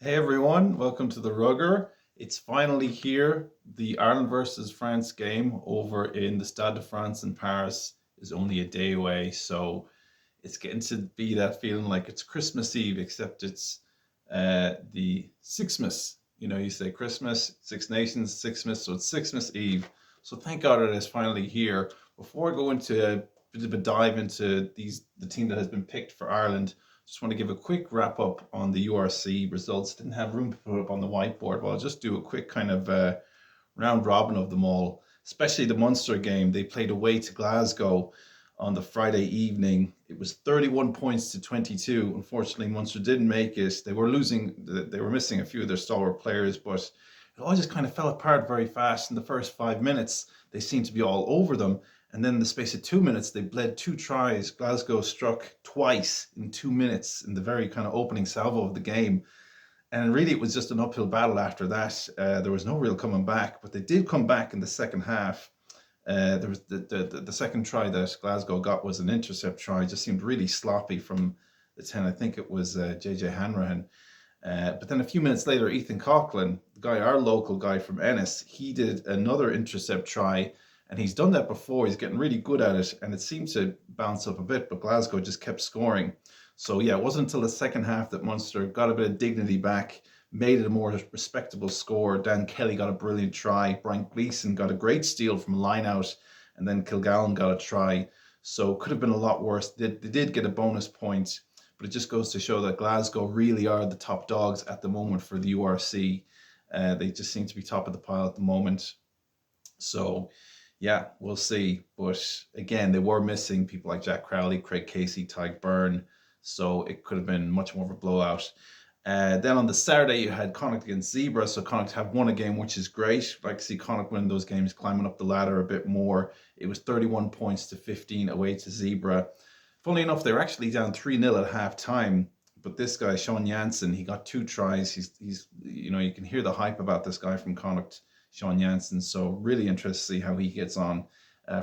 Hey everyone, welcome to the Rugger. It's finally here. The Ireland versus France game over in the Stade de France in Paris is only a day away, so it's getting to be that feeling like it's Christmas Eve, except it's the Sixmas. You say Christmas, Six Nations, Sixmas, so it's Sixmas Eve. So thank God it is finally here. Before I go into a bit of a dive into the team that has been picked for Ireland, just want to give a quick wrap up on the URC results. Didn't have room to put up on the whiteboard, but I'll just do a quick kind of round robin of them all, especially the Munster game. They played away to Glasgow on the Friday evening. It was 31 points to 22. Unfortunately, Munster didn't make it. They were losing, they were missing a few of their stalwart players, but it all just kind of fell apart very fast in the first 5 minutes. They seemed to be all over them. And then in the space of 2 minutes, they bled two tries. Glasgow struck twice in 2 minutes in the very kind of opening salvo of the game. And really, it was just an uphill battle after that. There was no real coming back, but they did come back in the second half. There was the second try that Glasgow got was an intercept try. It just seemed really sloppy from the 10. I think it was JJ Hanrahan. But then a few minutes later, Ethan Coughlin, the guy, our local guy from Ennis, he did another intercept try, and he's done that before. He's getting really good at it, and it seemed to bounce up a bit, but Glasgow just kept scoring. So yeah, it wasn't until the second half that Munster got a bit of dignity back, made it a more respectable score. Dan Kelly got a brilliant try. Brian Gleeson got a great steal from a line out, and then Kilgallen got a try. So could have been a lot worse. They did get a bonus point, but it just goes to show that Glasgow really are the top dogs at the moment for the URC. They just seem to be top of the pile at the moment. So, yeah, we'll see. But again, they were missing people like Jack Crowley, Craig Casey, Tyke Byrne. So it could have been much more of a blowout. Then on the Saturday, you had Connacht against Zebra. So Connacht have won a game, which is great. I'd like to see Connacht win those games, climbing up the ladder a bit more. It was 31 points to 15 away to Zebra. Funnily enough, they were actually down 3-0 at half time. But this guy, Sean Janssen, he got two tries. He's you can hear the hype about this guy from Connacht, Sean Janssen. So really interested to see how he gets on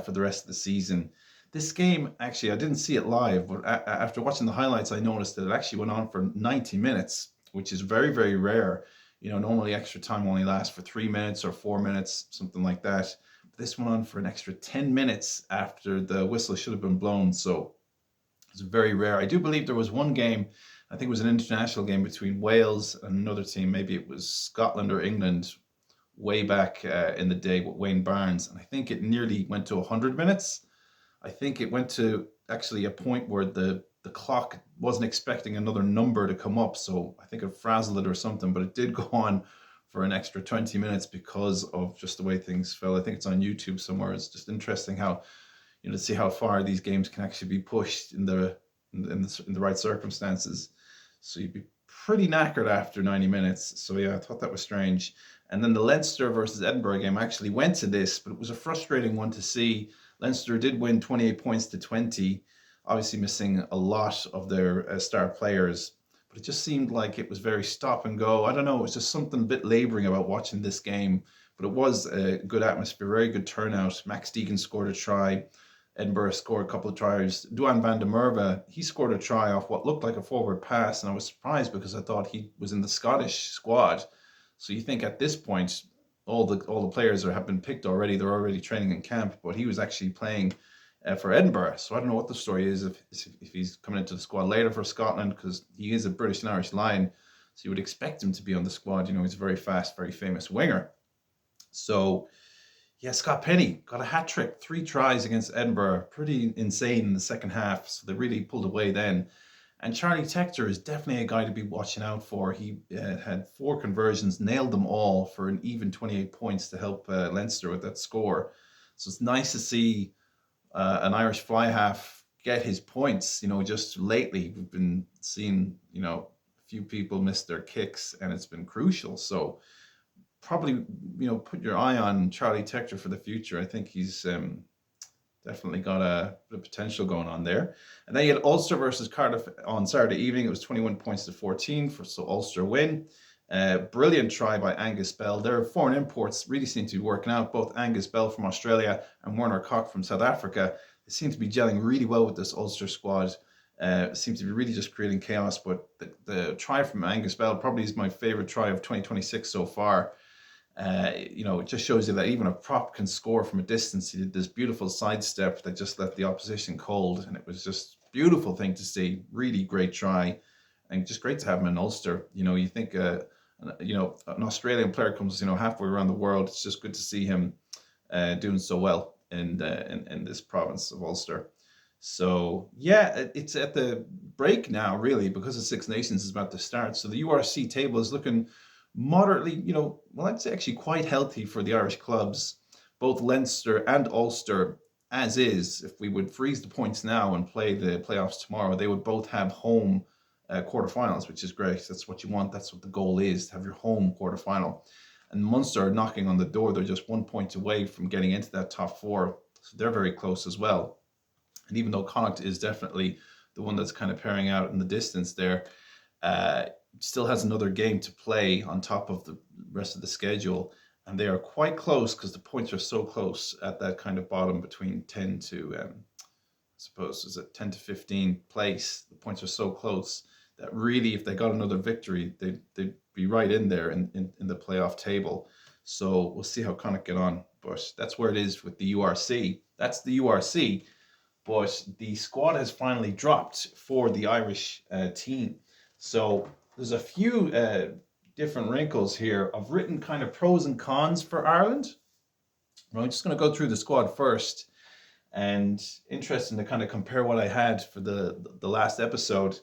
for the rest of the season. This game, actually, I didn't see it live, but after watching the highlights, I noticed that it actually went on for 90 minutes, which is very, very rare. Normally extra time only lasts for 3 minutes or 4 minutes, something like that. But this went on for an extra 10 minutes after the whistle should have been blown. So it's very rare. I do believe there was one game, I think it was an international game between Wales and another team. Maybe it was Scotland or England way back in the day with Wayne Barnes. And I think it nearly went to 100 minutes. I think it went to actually a point where the clock wasn't expecting another number to come up. So I think it frazzled it or something, but it did go on for an extra 20 minutes because of just the way things fell. I think it's on YouTube somewhere. It's just interesting how, to see how far these games can actually be pushed in the right circumstances. So you'd be pretty knackered after 90 minutes. So yeah, I thought that was strange. And then the Leinster versus Edinburgh game actually went to this, but it was a frustrating one to see. Leinster did win 28 points to 20, obviously missing a lot of their star players, but it just seemed like it was very stop and go. I don't know, it was just something a bit labouring about watching this game, but it was a good atmosphere, very good turnout. Max Deegan scored a try. Edinburgh scored a couple of tries. Duan van der Merwe, he scored a try off what looked like a forward pass, and I was surprised because I thought he was in the Scottish squad. So you think at this point, all the players have been picked already. They're already training in camp, but he was actually playing for Edinburgh. So I don't know what the story is if he's coming into the squad later for Scotland, because he is a British and Irish Lion. So you would expect him to be on the squad. He's a very fast, very famous winger. So yeah, Scott Penny got a hat trick, three tries against Edinburgh. Pretty insane in the second half. So they really pulled away then. And Charlie Tector is definitely a guy to be watching out for. He had four conversions, nailed them all for an even 28 points to help Leinster with that score. So it's nice to see an Irish fly half get his points. Just lately we've been seeing, a few people miss their kicks, and it's been crucial. So probably, put your eye on Charlie Tector for the future. I think he's definitely got a bit of potential going on there. And then you had Ulster versus Cardiff on Saturday evening. It was 21 points to 14 so Ulster win. Brilliant try by Angus Bell. Their foreign imports really seem to be working out. Both Angus Bell from Australia and Werner Koch from South Africa. They seem to be gelling really well with this Ulster squad. Seems to be really just creating chaos. But the try from Angus Bell probably is my favorite try of 2026 so far. It just shows you that even a prop can score from a distance. He did this beautiful sidestep that just left the opposition cold, and it was just a beautiful thing to see. Really great try, and just great to have him in Ulster. You think, an Australian player comes, halfway around the world. It's just good to see him doing so well in this province of Ulster. So yeah, it's at the break now, really, because the Six Nations is about to start. So the URC table is looking moderately, well, I'd say actually quite healthy for the Irish clubs, both Leinster and Ulster, as is. If we would freeze the points now and play the playoffs tomorrow, they would both have home quarterfinals, which is great. That's what you want. That's what the goal is, to have your home quarterfinal. And Munster are knocking on the door. They're just 1 point away from getting into that top four. So they're very close as well. And even though Connacht is definitely the one that's kind of pairing out in the distance there, still has another game to play on top of the rest of the schedule. And they are quite close because the points are so close at that kind of bottom between 10 to, I suppose, is it 10 to 15 place. The points are so close that really, if they got another victory, they'd be right in there in the playoff table. So we'll see how Connacht get on. But that's where it is with the URC. That's the URC. But the squad has finally dropped for the Irish team. So there's a few different wrinkles here. I've written kind of pros and cons for Ireland. I'm just going to go through the squad first. And interesting to kind of compare what I had for the last episode.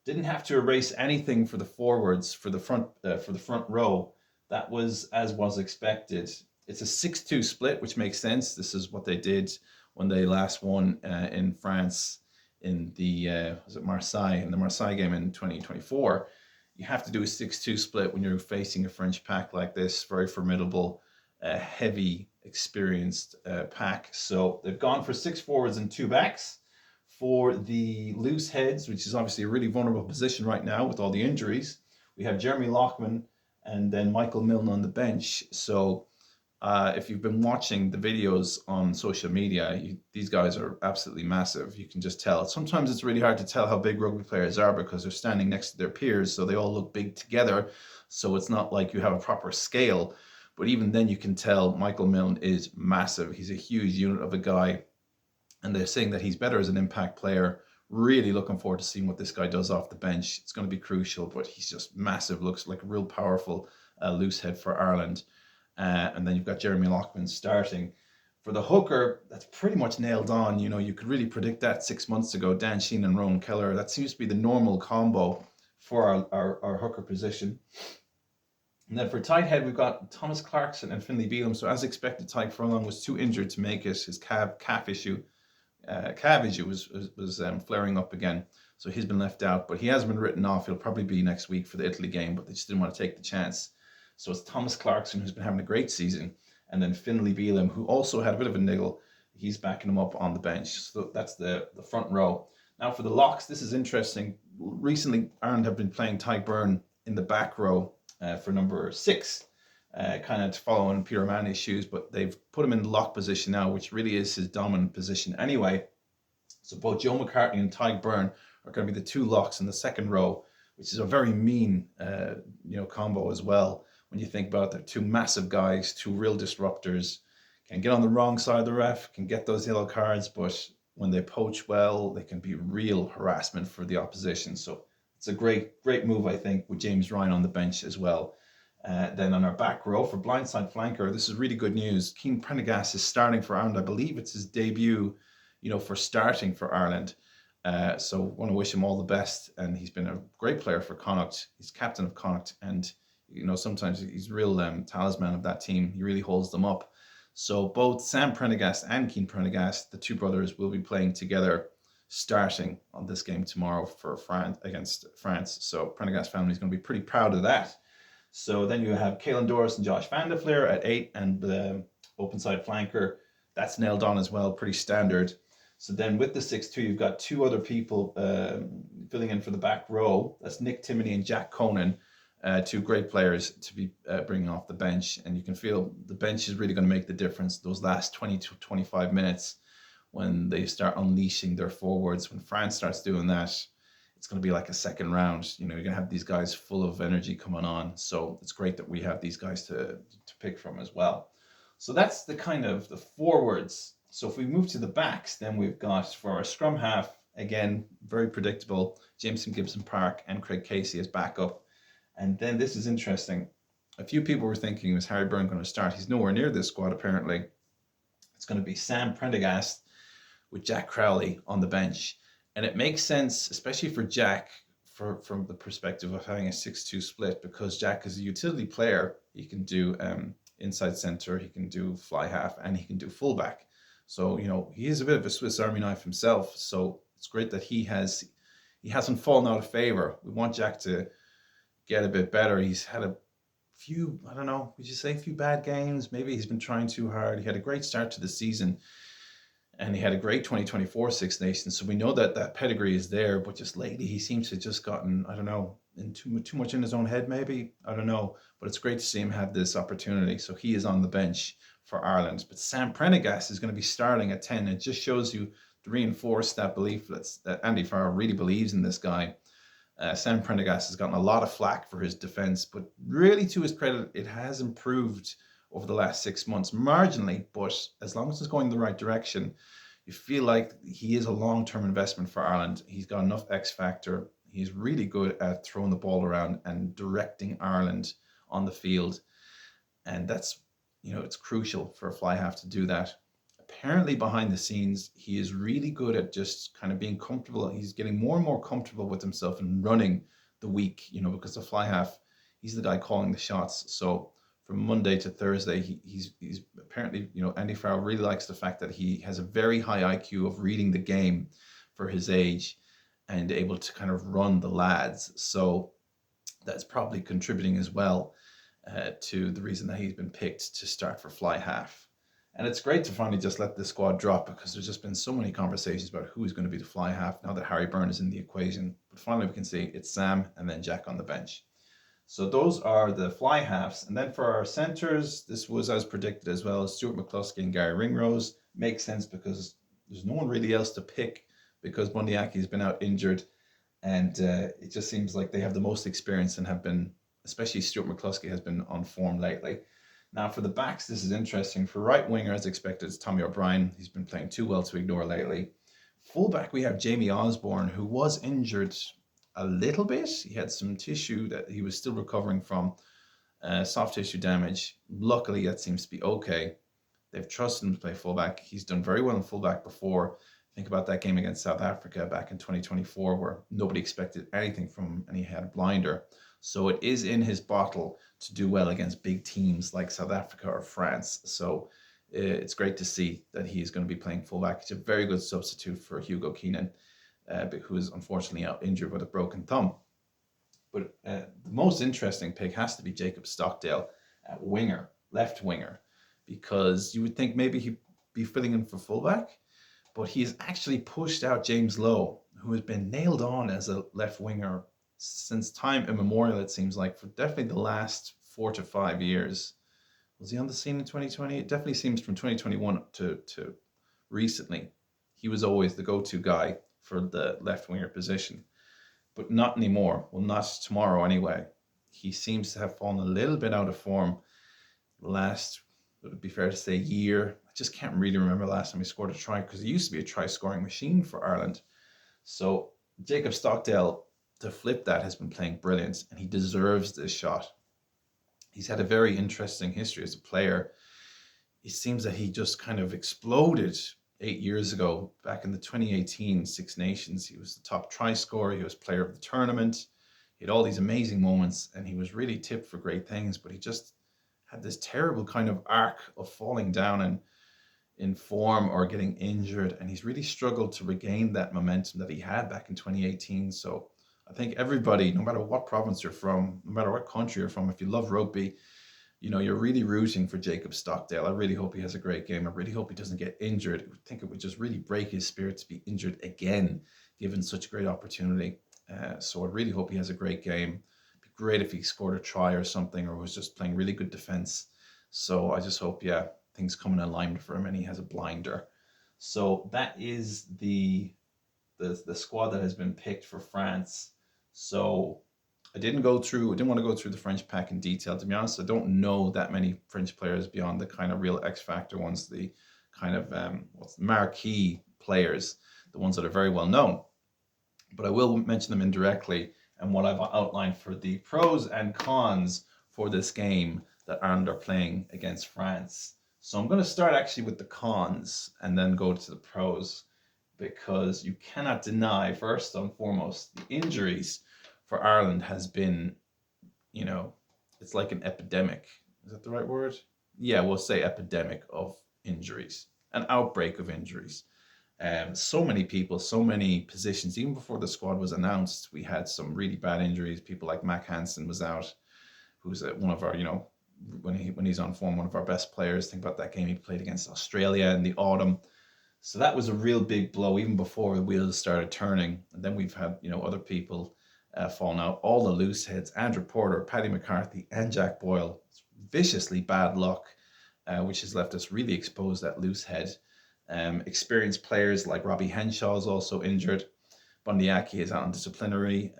Didn't have to erase anything for the forwards, for the front row. That was as was expected. It's a 6-2 split, which makes sense. This is what they did when they last won in France in the Marseille, in the Marseille game in 2024. You have to do a 6-2 split when you're facing a French pack like this, very formidable, heavy, experienced pack. So they've gone for 6 forwards and 2 backs. For the loose heads, which is obviously a really vulnerable position right now with all the injuries, we have Jeremy Loughman and then Michael Milne on the bench. So if you've been watching the videos on social media, these guys are absolutely massive. You can just tell. Sometimes it's really hard to tell how big rugby players are because they're standing next to their peers, so they all look big together. So it's not like you have a proper scale. But even then you can tell Michael Milne is massive. He's a huge unit of a guy. And they're saying that he's better as an impact player. Really looking forward to seeing what this guy does off the bench. It's going to be crucial, but he's just massive. Looks like a real powerful loose head for Ireland. And then you've got Jeremy Loughman starting. For the hooker, that's pretty much nailed on. You could really predict that 6 months ago. Dan Sheehan and Rowan Keller. That seems to be the normal combo for our hooker position. And then for tight head, we've got Thomas Clarkson and Finlay Bealham. So as expected, Tadhg Furlong was too injured to make it. His calf issue was flaring up again, so he's been left out. But he has been written off. He'll probably be next week for the Italy game, but they just didn't want to take the chance. So it's Thomas Clarkson, who's been having a great season, and then Finlay Bealham, who also had a bit of a niggle. He's backing him up on the bench. So that's the front row. Now for the locks, this is interesting. Recently, Ireland have been playing Tadhg Beirne in the back row for number 6. Kind of following Peter O'Mahony's shoes, but they've put him in the lock position now, which really is his dominant position anyway. So both Joe McCartney and Tadhg Beirne are going to be the 2 locks in the second row, which is a very mean, combo as well. When you think about it, they're 2 massive guys, 2 real disruptors, can get on the wrong side of the ref, can get those yellow cards, but when they poach well, they can be real harassment for the opposition. So it's a great move, I think, with James Ryan on the bench as well. Then on our back row for blindside flanker, this is really good news. Cian Prendergast is starting for Ireland. I believe it's his debut, for starting for Ireland. So want to wish him all the best. And he's been a great player for Connacht. He's captain of Connacht, and sometimes he's real talisman of that team. He really holds them up. So both Sam Prendergast and Cian Prendergast, the 2 brothers, will be playing together, starting on this game tomorrow for France against France. So Prendergast family is going to be pretty proud of that. So then you have Caelan Doris and Josh Van der Fleer at 8, and the open side flanker, that's nailed on as well, pretty standard. So then with the 6-2, you've got 2 other people filling in for the back row. That's Nick Timoney and Jack Conan, 2 great players to be bringing off the bench. And you can feel the bench is really going to make the difference those last 20 to 25 minutes when they start unleashing their forwards. When France starts doing that, it's going to be like a second round. You're going to have these guys full of energy coming on. So it's great that we have these guys to pick from as well. So that's the kind of the forwards. So if we move to the backs, then we've got for our scrum half, again, very predictable, Jameson Gibson-Park and Craig Casey as backup. And then this is interesting. A few people were thinking, was Harry Byrne going to start? He's nowhere near this squad, apparently. It's going to be Sam Prendergast with Jack Crowley on the bench. And it makes sense, especially for Jack, from the perspective of having a 6-2 split, because Jack is a utility player. He can do inside center, he can do fly half, and he can do fullback. So, he is a bit of a Swiss Army knife himself. So it's great that he hasn't fallen out of favor. We want Jack to get a bit better. He's had a few, I don't know, would you say a few bad games? Maybe he's been trying too hard. He had a great start to the season, and he had a great 2024 Six Nations. So we know that pedigree is there, but just lately he seems to have just gotten, I don't know, in too much in his own head, maybe. I don't know. But it's great to see him have this opportunity. So he is on the bench for Ireland. But Sam Prendergast is going to be starting at 10. It just shows you to reinforce that belief that Andy Farrell really believes in this guy. Sam Prendergast has gotten a lot of flack for his defense, but really to his credit, it has improved over the last 6 months, marginally, but as long as it's going in the right direction, you feel like he is a long-term investment for Ireland. He's got enough X factor. He's really good at throwing the ball around and directing Ireland on the field. And that's, it's crucial for a fly half to do that. Apparently behind the scenes, he is really good at just kind of being comfortable. He's getting more and more comfortable with himself and running the week, because the fly half, he's the guy calling the shots. So from Monday to Thursday, he's apparently, Andy Farrell really likes the fact that he has a very high IQ of reading the game for his age and able to kind of run the lads. So that's probably contributing as well to the reason that he's been picked to start for fly half. And it's great to finally just let the squad drop, because there's just been so many conversations about who is going to be the fly half now that Harry Byrne is in the equation. But finally we can see it's Sam and then Jack on the bench. So those are the fly halves. And then for our centres, this was as predicted as well. Stuart McCluskey and Gary Ringrose. Makes sense because there's no one really else to pick, because Bundee Aki's been out injured. And it just seems like they have the most experience and have been, especially Stuart McCluskey has been on form lately. Now for the backs, this is interesting. For right winger, as expected, it's Tommy O'Brien. He's been playing too well to ignore lately. Fullback, we have Jamie Osborne, who was injured a little bit. He had some tissue that he was still recovering from, soft tissue damage. Luckily, that seems to be okay. They've trusted him to play fullback. He's done very well in fullback before. Think about that game against South Africa back in 2024, where nobody expected anything from him and he had a blinder. So it is in his bottle to do well against big teams like South Africa or France. So it's great to see that he's going to be playing fullback. He's a very good substitute for Hugo Keenan, who is unfortunately out injured with a broken thumb. But the most interesting pick has to be Jacob Stockdale at winger, left winger, because you would think maybe he'd be filling in for fullback, but he has actually pushed out James Lowe, who has been nailed on as a left winger since time immemorial, it seems like, for definitely the last 4 to 5 years. Was he on the scene in 2020? It definitely seems from 2021 to recently, he was always the go-to guy for the left winger position, but not anymore. Well, not tomorrow anyway. He seems to have fallen a little bit out of form last, would it be fair to say, year. I just can't really remember last time he scored a try, because he used to be a try scoring machine for Ireland. So Jacob Stockdale, to flip that, has been playing brilliant, and he deserves this shot. He's had a very interesting history as a player. It seems that he just kind of exploded 8 years ago, back in the 2018 Six Nations. He was the top try scorer. He was player of the tournament. He had all these amazing moments, and he was really tipped for great things, but he just had this terrible kind of arc of falling down in form or getting injured, and he's really struggled to regain that momentum that he had back in 2018. So I think everybody, no matter what province you're from, no matter what country you're from, if you love rugby, you're really rooting for Jacob Stockdale. I really hope he has a great game. I really hope he doesn't get injured. I think it would just really break his spirit to be injured again, given such a great opportunity. So I really hope he has a great game. It'd be great if he scored a try or something, or was just playing really good defense. So I just hope, things come in alignment for him and he has a blinder. So that is the squad that has been picked for France. So I didn't want to go through the French pack in detail. To be honest, I don't know that many French players beyond the kind of real X factor ones, the kind of what's marquee players, the ones that are very well known. But I will mention them indirectly and what I've outlined for the pros and cons for this game that Ireland are playing against France. So I'm going to start actually with the cons and then go to the pros, because you cannot deny, first and foremost, the injuries for Ireland has been, you know, it's like an epidemic. Is that the right word? Yeah, we'll say epidemic of injuries, an outbreak of injuries. So many people, so many positions. Even before the squad was announced, we had some really bad injuries. People like Mac Hansen was out, who's one of our, when he's on form, one of our best players. Think about that game he played against Australia in the autumn. So that was a real big blow, even before the wheels started turning. And then we've had, other people falling out. All the loose heads: Andrew Porter, Paddy McCarthy, and Jack Boyle. It's viciously bad luck, which has left us really exposed at loose head. Experienced players like Robbie Henshaw is also injured. Bundyaki is out on disciplinary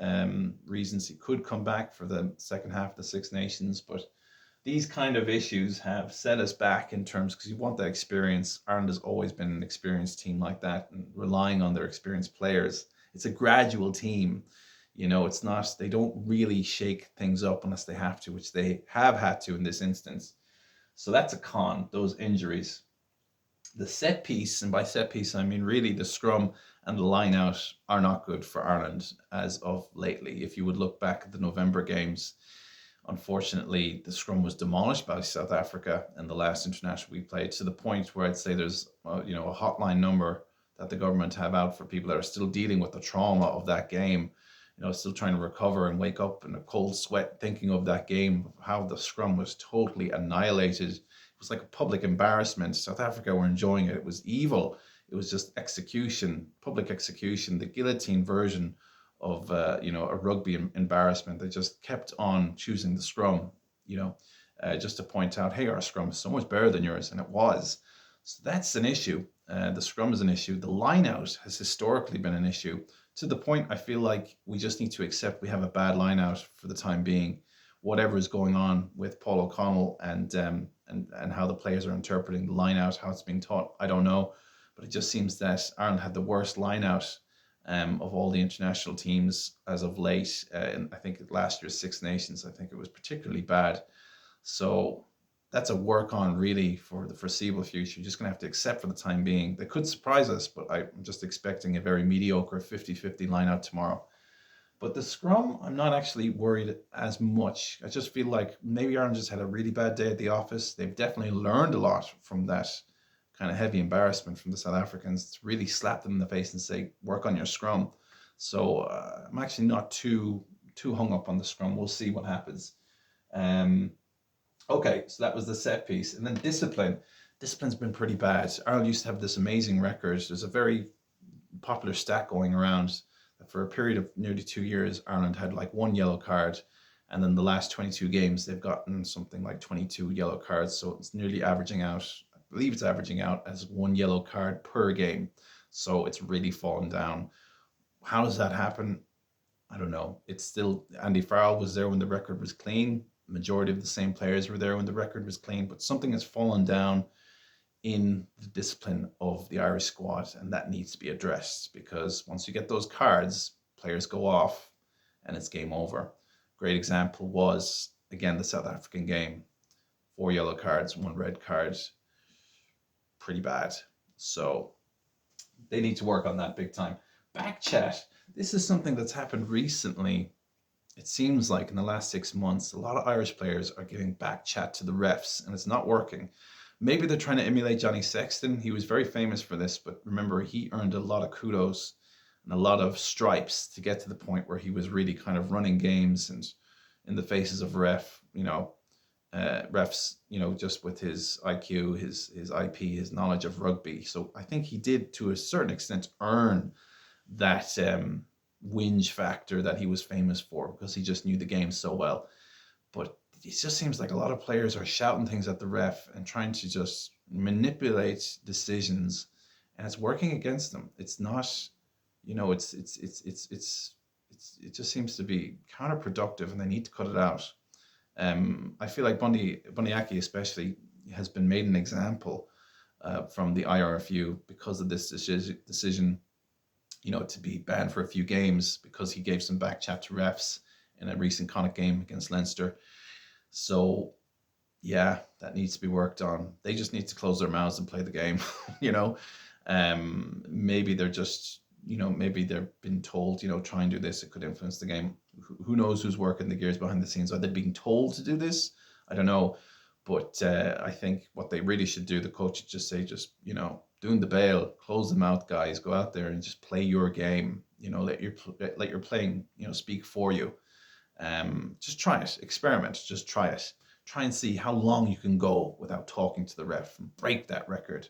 reasons. He could come back for the second half of the Six Nations, but these kind of issues have set us back in terms, because you want that experience. Ireland has always been an experienced team like that, and relying on their experienced players. It's a gradual team. It's not, they don't really shake things up unless they have to, which they have had to in this instance. So that's a con, those injuries. The set piece, and by set piece I mean really the scrum and the line out, are not good for Ireland as of lately. If you would look back at the November games, unfortunately the scrum was demolished by South Africa in the last international we played, to the point where I'd say there's a hotline number that the government have out for people that are still dealing with the trauma of that game, still trying to recover and wake up in a cold sweat thinking of that game, how the scrum was totally annihilated. It was like a public embarrassment. South Africa were enjoying it. It was evil. It was just execution, public execution, the guillotine version of a rugby embarrassment. They just kept on choosing the scrum, just to point out, hey, our scrum is so much better than yours, and it was. So that's an issue. The scrum is an issue. The line out has historically been an issue, to the point I feel like we just need to accept we have a bad line out for the time being. Whatever is going on with Paul O'Connell and how the players are interpreting the line out, how it's being taught, I don't know. But it just seems that Ireland had the worst line out of all the international teams as of late. And I think last year's Six Nations, I think it was particularly bad. So that's a work on really for the foreseeable future. You're just going to have to accept for the time being. They could surprise us, but I'm just expecting a very mediocre 50-50 line out tomorrow. But the scrum, I'm not actually worried as much. I just feel like maybe Ireland just had a really bad day at the office. They've definitely learned a lot from that kind of heavy embarrassment from the South Africans, to really slap them in the face and say, work on your scrum. So I'm actually not too hung up on the scrum. We'll see what happens. Okay, so that was the set piece. And then discipline. Discipline's been pretty bad. Ireland used to have this amazing record. There's a very popular stat going around that for a period of nearly 2 years, Ireland had like one yellow card. And then the last 22 games, they've gotten something like 22 yellow cards. So it's nearly averaging out, I believe it's averaging out as one yellow card per game. So it's really fallen down. How does that happen? I don't know. It's still, Andy Farrell was there when the record was clean. Majority of the same players were there when the record was clean, but something has fallen down in the discipline of the Irish squad, and that needs to be addressed, because once you get those cards, players go off and it's game over. Great example was, again, the South African game. 4 yellow cards, 1 red card. Pretty bad. So they need to work on that big time. Back chat. This is something that's happened recently. It seems like in the last 6 months, a lot of Irish players are giving back chat to the refs, and it's not working. Maybe they're trying to emulate Johnny Sexton. He was very famous for this, but remember, he earned a lot of kudos and a lot of stripes to get to the point where he was really kind of running games and in the faces of refs, just with his IQ, his IP, his knowledge of rugby. So I think he did, to a certain extent, earn that whinge factor that he was famous for, because he just knew the game so well. But it just seems like a lot of players are shouting things at the ref and trying to just manipulate decisions and it's working against them. It's not, it just seems to be counterproductive, and they need to cut it out. I feel like Bundyaki especially has been made an example from the IRFU because of this decision, to be banned for a few games because he gave some back chat to refs in a recent Connacht game against Leinster. So yeah, that needs to be worked on. They just need to close their mouths and play the game. you know, maybe they're just, maybe they're been told, try and do this. It could influence the game. Who knows who's working the gears behind the scenes? Are they being told to do this? I don't know. But I think what they really should do, the coach should just say, doing the bail, close the mouth, guys. Go out there and just play your game. Let your playing, speak for you. Just try it, experiment, just try it. Try and see how long you can go without talking to the ref and break that record.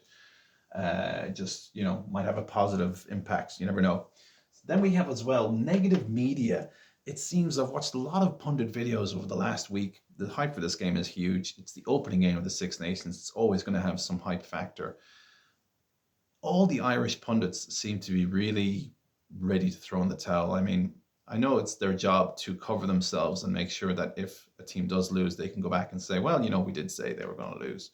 Might have a positive impact. You never know. Then we have as well negative media. It seems I've watched a lot of pundit videos over the last week. The hype for this game is huge. It's the opening game of the Six Nations. It's always going to have some hype factor. All the Irish pundits seem to be really ready to throw in the towel. I mean, I know it's their job to cover themselves and make sure that if a team does lose, they can go back and say, well, we did say they were going to lose.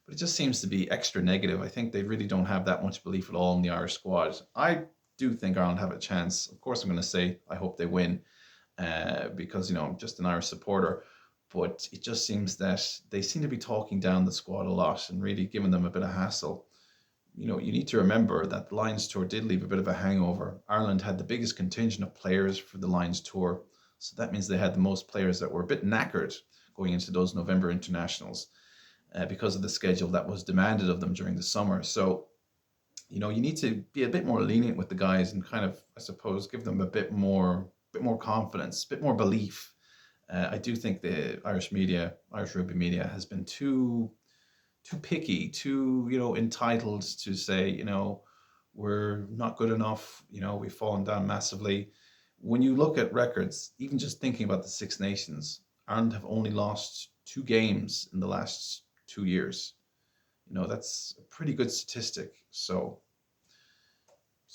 But it just seems to be extra negative. I think they really don't have that much belief at all in the Irish squad. I do think Ireland have a chance. Of course, I'm going to say I hope they win because, I'm just an Irish supporter. But it just seems that they seem to be talking down the squad a lot and really giving them a bit of hassle. You need to remember that the Lions Tour did leave a bit of a hangover. Ireland had the biggest contingent of players for the Lions Tour. So that means they had the most players that were a bit knackered going into those November internationals because of the schedule that was demanded of them during the summer. So, you need to be a bit more lenient with the guys and kind of, I suppose, give them a bit more confidence, a bit more belief. I do think the Irish rugby media has been too picky, too, entitled to say, we're not good enough, we've fallen down massively. When you look at records, even just thinking about the Six Nations, Ireland have only lost 2 games in the last 2 years. That's a pretty good statistic. So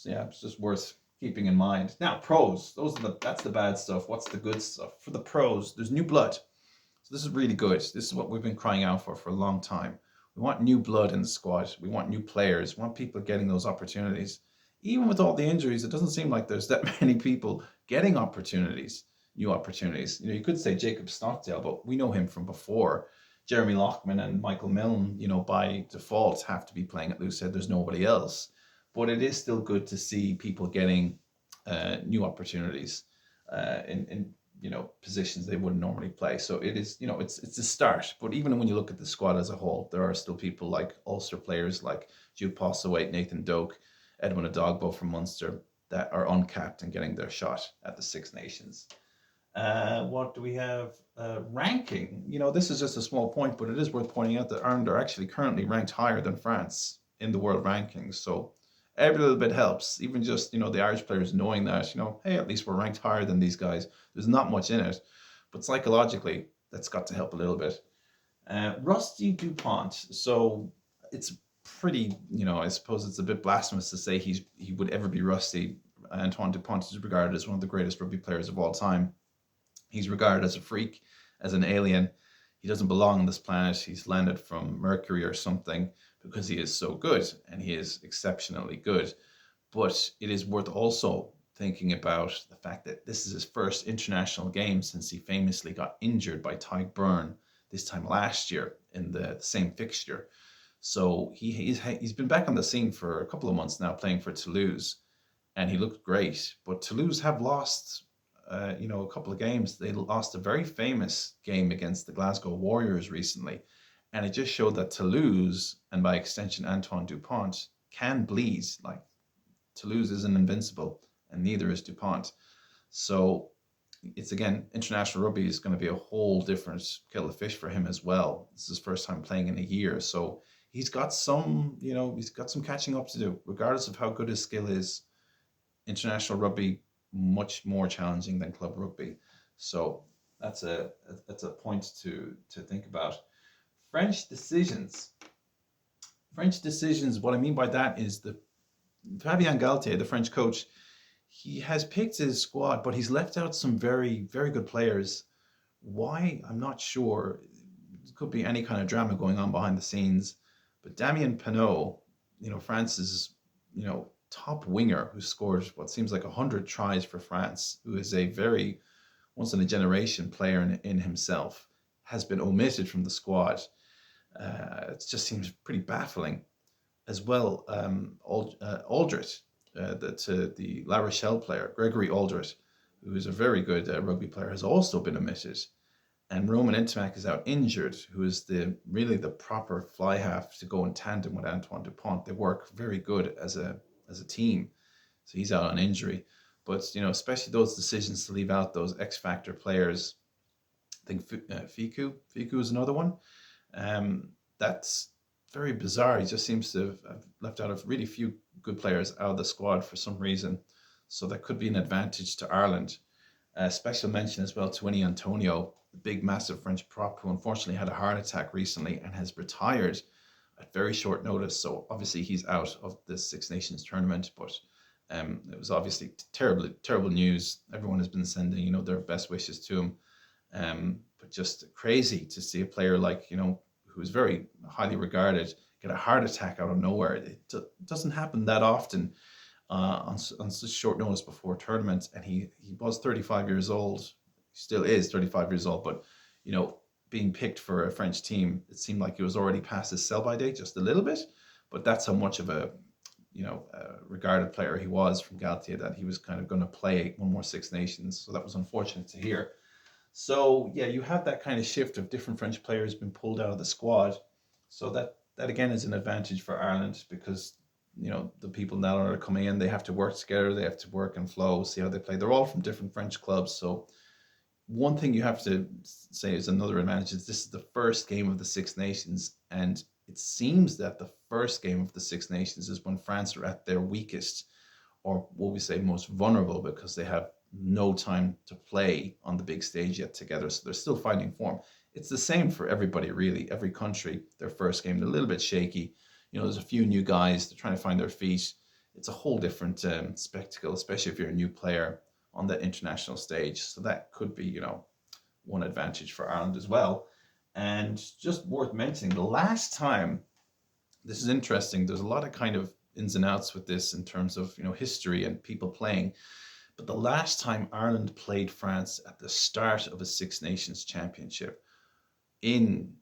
yeah, it's just worth keeping in mind. Now, pros, that's the bad stuff. What's the good stuff? For the pros, there's new blood. So this is really good. This is what we've been crying out for a long time. We want new blood in the squad. We want new players. We want people getting those opportunities. Even with all the injuries, it doesn't seem like there's that many people getting opportunities, new opportunities. You could say Jacob Stockdale, but we know him from before. Jeremy Loughman and Michael Milne, by default have to be playing at Loosehead. There's nobody else. But it is still good to see people getting new opportunities in positions they wouldn't normally play. So it is, it's a start. But even when you look at the squad as a whole, there are still people like Ulster players like Jude Postlewaite, Nathan Doak, Edwin Adogbo from Munster that are uncapped and getting their shot at the Six Nations. What do we have? Ranking. This is just a small point, but it is worth pointing out that Ireland are actually currently ranked higher than France in the world rankings. So every little bit helps. Even just, the Irish players knowing that, hey, at least we're ranked higher than these guys. There's not much in it. But psychologically, that's got to help a little bit. Rusty Dupont. So it's pretty, I suppose it's a bit blasphemous to say he would ever be rusty. Antoine Dupont is regarded as one of the greatest rugby players of all time. He's regarded as a freak, as an alien. He doesn't belong on this planet. He's landed from Mercury or something because he is so good, and he is exceptionally good. But it is worth also thinking about the fact that this is his first international game since he famously got injured by Tadhg Beirne this time last year in the same fixture. So he's been back on the scene for a couple of months now playing for Toulouse, and he looked great. But Toulouse have lost a couple of games. They lost a very famous game against the Glasgow Warriors recently. And it just showed that Toulouse, and by extension Antoine Dupont, can bleed. Like, Toulouse isn't invincible, and neither is Dupont. So it's, again, international rugby is going to be a whole different kettle of fish for him as well. This is his first time playing in a year. So he's got some catching up to do. Regardless of how good his skill is, international rugby, much more challenging than club rugby. So that's a point to think about. French decisions. What I mean by that is the Fabien Galtier, the French coach, he has picked his squad, but he's left out some very, very good players. Why? I'm not sure. It could be any kind of drama going on behind the scenes. But Damien Penaud, France's, top winger who scored what seems like 100 tries for France, who is a very once in a generation player in himself, has been omitted from the squad. It just seems pretty baffling. As well, Aldrit, the La Rochelle player, Gregory Aldrit, who is a very good rugby player, has also been omitted. And Roman Ntamack is out injured, who is really the proper fly half to go in tandem with Antoine Dupont. They work very good as a team. So he's out on injury. But especially those decisions to leave out those X factor players. I think Fiku is another one. That's very bizarre. He just seems to have left out a really few good players out of the squad for some reason. So that could be an advantage to Ireland. Special mention as well to Winnie Antonio, the big, massive French prop who unfortunately had a heart attack recently and has retired at very short notice. So obviously he's out of the Six Nations tournament, but it was obviously terrible, terrible news. Everyone has been sending, their best wishes to him. But just crazy to see a player like, who is very highly regarded get a heart attack out of nowhere. It doesn't happen that often on such short notice before tournaments. And he was 35 years old, he still is 35 years old, but being picked for a French team, it seemed like he was already past his sell-by date just a little bit. But that's how much of a regarded player he was from Galtier, that he was kind of going to play one more Six Nations. So that was unfortunate to hear. So yeah, you have that kind of shift of different French players being pulled out of the squad. So that again is an advantage for Ireland, because the people now that are coming in, they have to work together, they have to work and flow, see how they play. They're all from different French clubs. So one thing you have to say is another advantage is this is the first game of the Six Nations, and it seems that the first game of the Six Nations is when France are at their weakest, or what we say most vulnerable, because they have no time to play on the big stage yet together. So they're still finding form. It's the same for everybody, really. Every country, their first game, they're a little bit shaky. There's a few new guys, they're trying to find their feet. It's a whole different spectacle, especially if you're a new player on that international stage. So that could be, one advantage for Ireland as well. And just worth mentioning, the last time, this is interesting, there's a lot of kind of ins and outs with this in terms of, history and people playing. But the last time Ireland played France at the start of a Six Nations championship in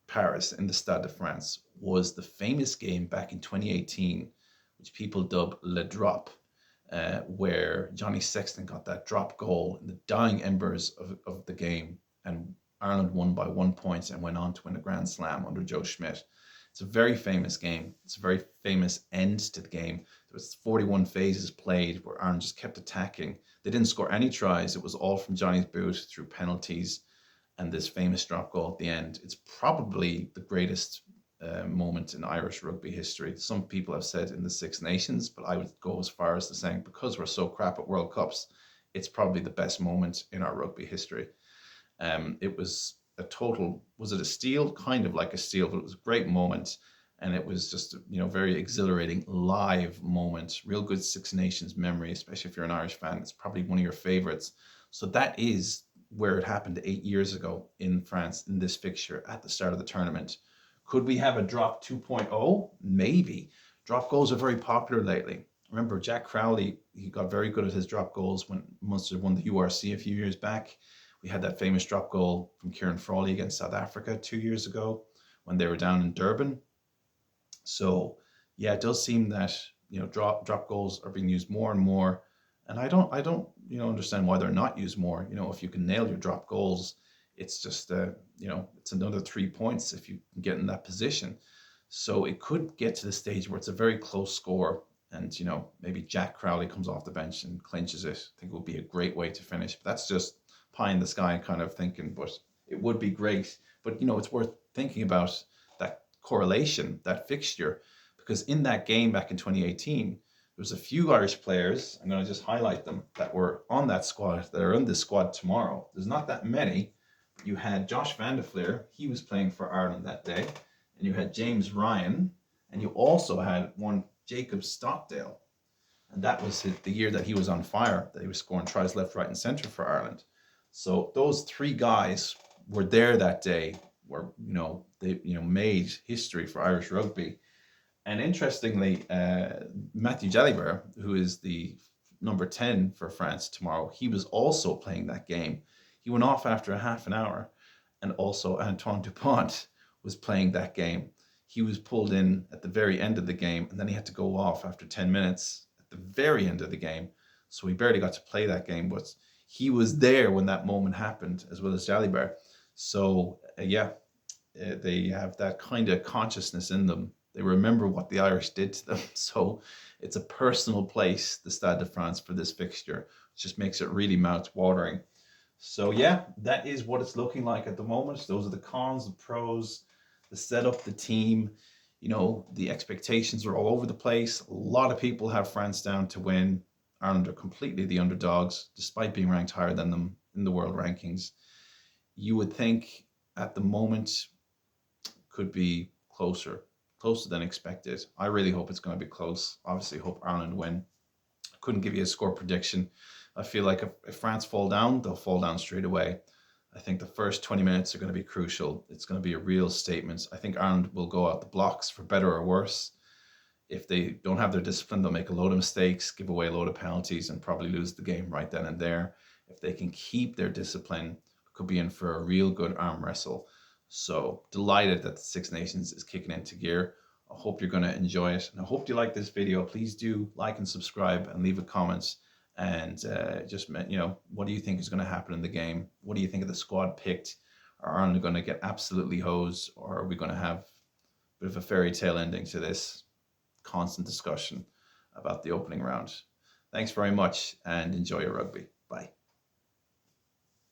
Paris, in the Stade de France, was the famous game back in 2018, which people dub Le Drop, where Johnny Sexton got that drop goal in the dying embers of the game, and Ireland won by 1 point and went on to win a Grand Slam under Joe Schmidt. It's a very famous game. It's a very famous end to the game. There was 41 phases played where Ireland just kept attacking. They didn't score any tries. It was all from Johnny's boot through penalties and this famous drop goal at the end. It's probably the greatest moment in Irish rugby history. Some people have said in the Six Nations, but I would go as far as to saying, because we're so crap at World Cups, it's probably the best moment in our rugby history. It was a total, was it a steal? Kind of like a steal, but it was a great moment. And it was just, very exhilarating live moment. Real good Six Nations memory, especially if you're an Irish fan. It's probably one of your favorites. So that is where it happened 8 years ago in France, in this fixture at the start of the tournament. Could we have a drop 2.0? Maybe. Drop goals are very popular lately. Remember, Jack Crowley, he got very good at his drop goals when Munster won the URC a few years back. We had that famous drop goal from Kieran Frawley against South Africa 2 years ago when they were down in Durban. So yeah, it does seem that drop goals are being used more and more, and I don't understand why they're not used more. If you can nail your drop goals, it's just it's another 3 points if you can get in that position. So it could get to the stage where it's a very close score, and maybe Jack Crowley comes off the bench and clinches it. I think it would be a great way to finish. But that's just pie in the sky kind of thinking, but it would be great. But it's worth thinking about that correlation, that fixture, because in that game back in 2018, there was a few Irish players, I'm going to just highlight them, that were on that squad, that are in this squad tomorrow. There's not that many. You had Josh Van de Fleer, he was playing for Ireland that day, and you had James Ryan, and you also had one Jacob Stockdale. And that was the year that he was on fire, that he was scoring tries left, right, and centre for Ireland. So those three guys were there that day, where they made history for Irish rugby. And interestingly, Matthew Jalibert, who is the number 10 for France tomorrow, he was also playing that game. He went off after a half an hour, and also Antoine Dupont was playing that game. He was pulled in at the very end of the game, and then he had to go off after 10 minutes at the very end of the game. So he barely got to play that game, but he was there when that moment happened, as well as Jalibert. So, they have that kind of consciousness in them. They remember what the Irish did to them. So it's a personal place, the Stade de France, for this fixture. It just makes it really mouth-watering. So yeah, that is what it's looking like at the moment. Those are the cons, the pros, the setup, the team. The expectations are all over the place. A lot of people have France down to win. Ireland are completely the underdogs, despite being ranked higher than them in the world rankings. You would think at the moment could be closer than expected. I really hope it's going to be close. Obviously, hope Ireland win. Couldn't give you a score prediction. I feel like if France fall down, they'll fall down straight away. I think the first 20 minutes are going to be crucial. It's going to be a real statement. I think Ireland will go out the blocks for better or worse. If they don't have their discipline, they'll make a load of mistakes, give away a load of penalties, and probably lose the game right then and there. If they can keep their discipline, could be in for a real good arm wrestle. So delighted that the Six Nations is kicking into gear. I hope you're going to enjoy it. And I hope you like this video. Please do like and subscribe and leave a comment. And what do you think is going to happen in the game? What do you think of the squad picked? Are Ireland going to get absolutely hosed, or are we going to have a bit of a fairy tale ending to this constant discussion about the opening round? Thanks very much, and enjoy your rugby. Bye.